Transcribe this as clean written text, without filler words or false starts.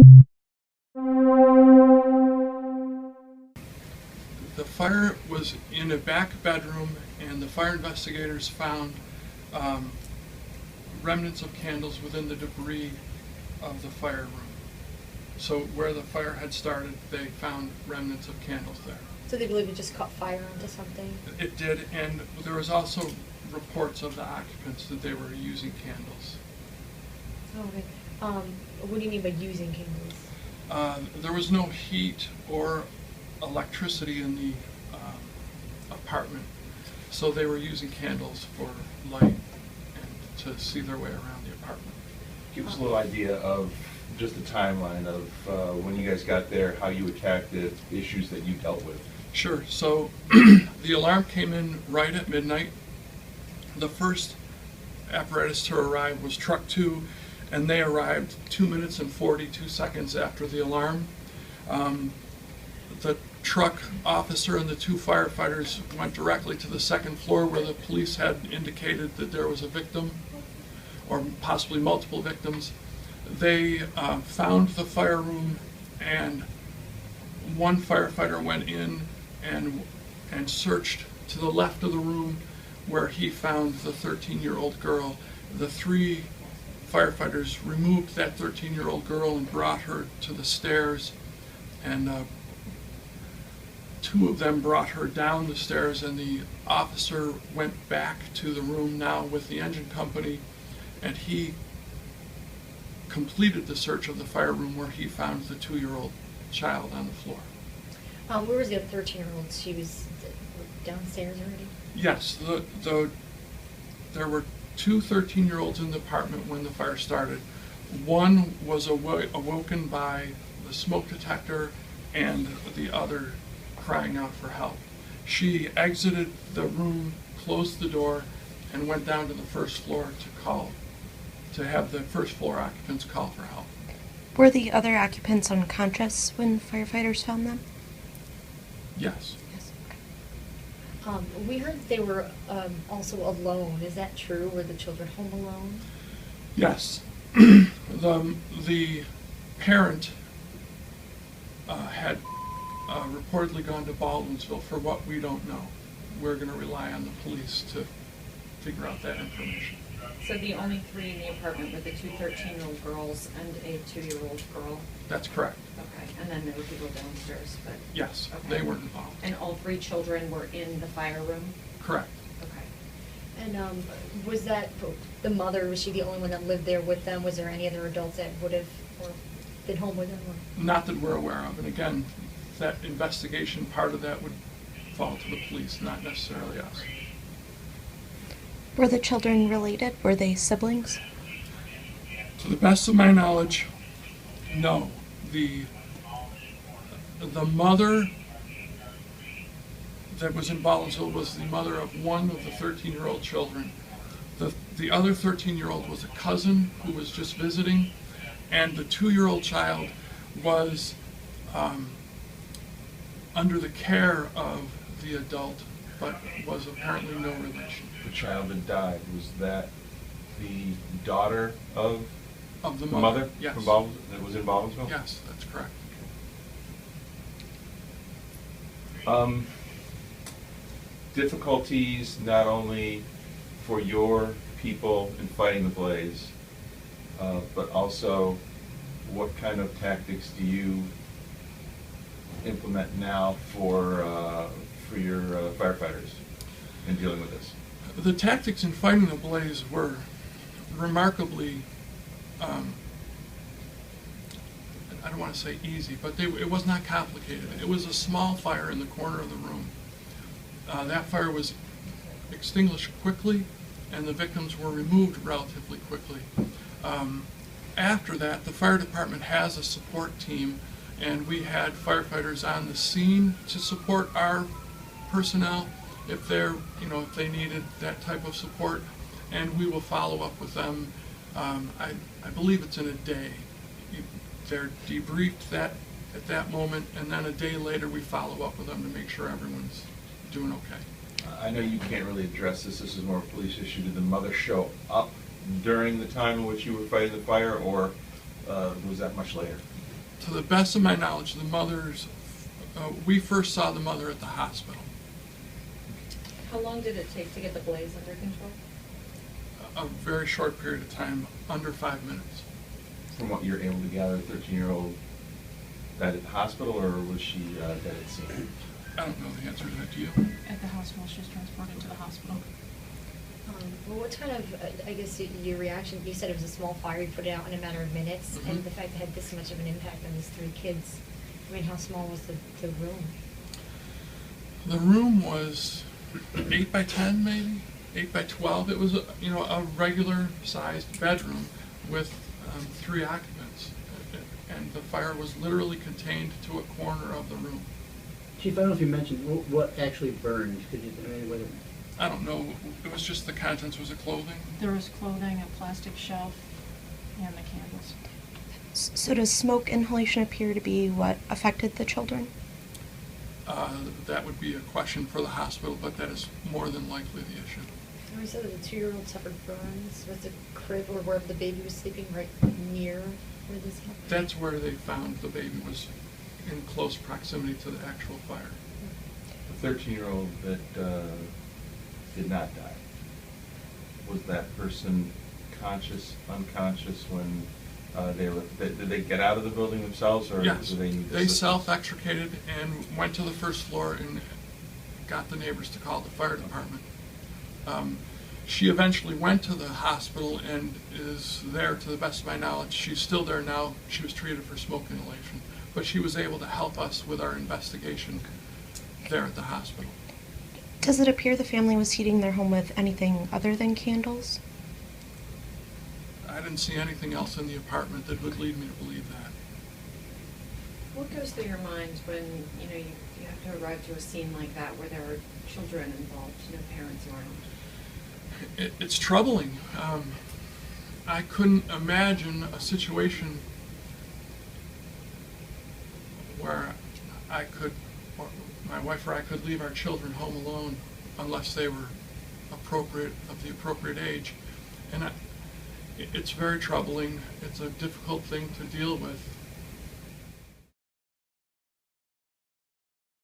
The fire was in a back bedroom, and the fire investigators found remnants of candles within the debris of the fire room. So where the fire had started, they found remnants of candles there. So they believe it just caught fire into something? It did, and there was also reports of the occupants that they were using candles. Oh, okay. What do you mean by using candles? There was no heat or electricity in the apartment, so they were using candles for light and to see their way around the apartment. Give us a little idea of just the timeline of when you guys got there, how you attacked it, issues that you dealt with. Sure. So the alarm came in right at midnight. The first apparatus to arrive was truck 2, and they arrived 2 minutes and 42 seconds after the alarm. The truck officer and the 2 firefighters went directly to the second floor where the police had indicated that there was a victim or possibly multiple victims. They found the fire room, and one firefighter went in and searched to the left of the room where he found the 13-year-old girl. The 3 firefighters removed that 13-year-old girl and brought her to the stairs, and 2 of them brought her down the stairs, and the officer went back to the room now with the engine company, and he completed the search of the fire room where he found the 2-year-old child on the floor. Where was the other 13-year-old? She was downstairs already? Yes, there were 2 13-year-olds in the apartment when the fire started. One was awoken by the smoke detector and the other crying out for help. She exited the room, closed the door, and went down to the first floor to have the first floor occupants call for help. Were the other occupants unconscious when firefighters found them? Yes. Yes. We heard they were also alone. Is that true? Were the children home alone? Yes. The parent had reportedly gone to Baldwinsville. For what we don't know, we're going to rely on the police to figure out that information. So the only 3 in the apartment were the 2 13-year-old girls and a 2-year-old girl? That's correct. Okay, and then there were people downstairs, but... Yes, okay. they weren't involved. And all 3 children were in the fire room? Correct. Okay. And was that the mother, was she the only one that lived there with them? Was there any other adults that would have or been home with them? Or? Not that we're aware of. And again, that investigation, part of that would fall to the police, not necessarily us. Were the children related? Were they siblings? To the best of my knowledge, no. The mother that was in Baldwinsville was the mother of one of the 13-year-old children. The other 13-year-old was a cousin who was just visiting, and the 2-year-old child was under the care of the adult, but was apparently no relation. The child that died, was that the daughter of Of the the mother? mother? Yes. That was in Baldwinsville? Yes, that's correct. Difficulties not only for your people in fighting the blaze, but also what kind of tactics do you implement now for your firefighters in dealing with this? The tactics in fighting the blaze were remarkably, I don't want to say easy, but it was not complicated. It was a small fire in the corner of the room. That fire was extinguished quickly, and the victims were removed relatively quickly. After that, the fire department has a support team, and we had firefighters on the scene to support our personnel if they needed that type of support, and we will follow up with them. I believe it's in a day. They're debriefed at that moment, and then a day later we follow up with them to make sure everyone's doing okay. I know you can't really address this. This is more a police issue. Did the mother show up during the time in which you were fighting the fire, or was that much later? To the best of my knowledge, the mother's, we first saw the mother at the hospital. How long did it take to get the blaze under control? A very short period of time, under 5 minutes. From what you're able to gather, 13-year-old died at the hospital, or was she dead at scene? I don't know the answer to that, do you? At the hospital, she was transported to the hospital. Well, what kind of, I guess your reaction, you said it was a small fire, you put it out in a matter of minutes, Mhm. and the fact that it had this much of an impact on these 3 kids, I mean, how small was the room? The room was 8 by 10, maybe 8 by 12. It was a regular sized bedroom with 3 occupants, and the fire was literally contained to a corner of the room. Chief, I don't know if you mentioned what actually burned. Could you, I mean, whether, I don't know. It was just the contents. Was it clothing? There was clothing, a plastic shelf, and the candles. So does smoke inhalation appear to be what affected the children? That would be a question for the hospital, but that is more than likely the issue. We said that the 2-year-old suffered burns. Was the crib or where the baby was sleeping right near where this happened? That's where they found the baby, was in close proximity to the actual fire. The 13-year-old that did not die, was that person conscious, unconscious when did they get out of the building themselves, or Yes, do they need they assistance? self-extricated and went to the first floor and got the neighbors to call the fire department. She eventually went to the hospital and is there, to the best of my knowledge. She's still there now. She was treated for smoke inhalation, but she was able to help us with our investigation there at the hospital. Does it appear the family was heating their home with anything other than candles? I didn't see anything else in the apartment that would lead me to believe that. What goes through your mind when, you have to arrive to a scene like that where there are children involved, no parents around? It's troubling. I couldn't imagine a situation where my wife or I could leave our children home alone unless they were of the appropriate age. And it's very troubling. It's a difficult thing to deal with.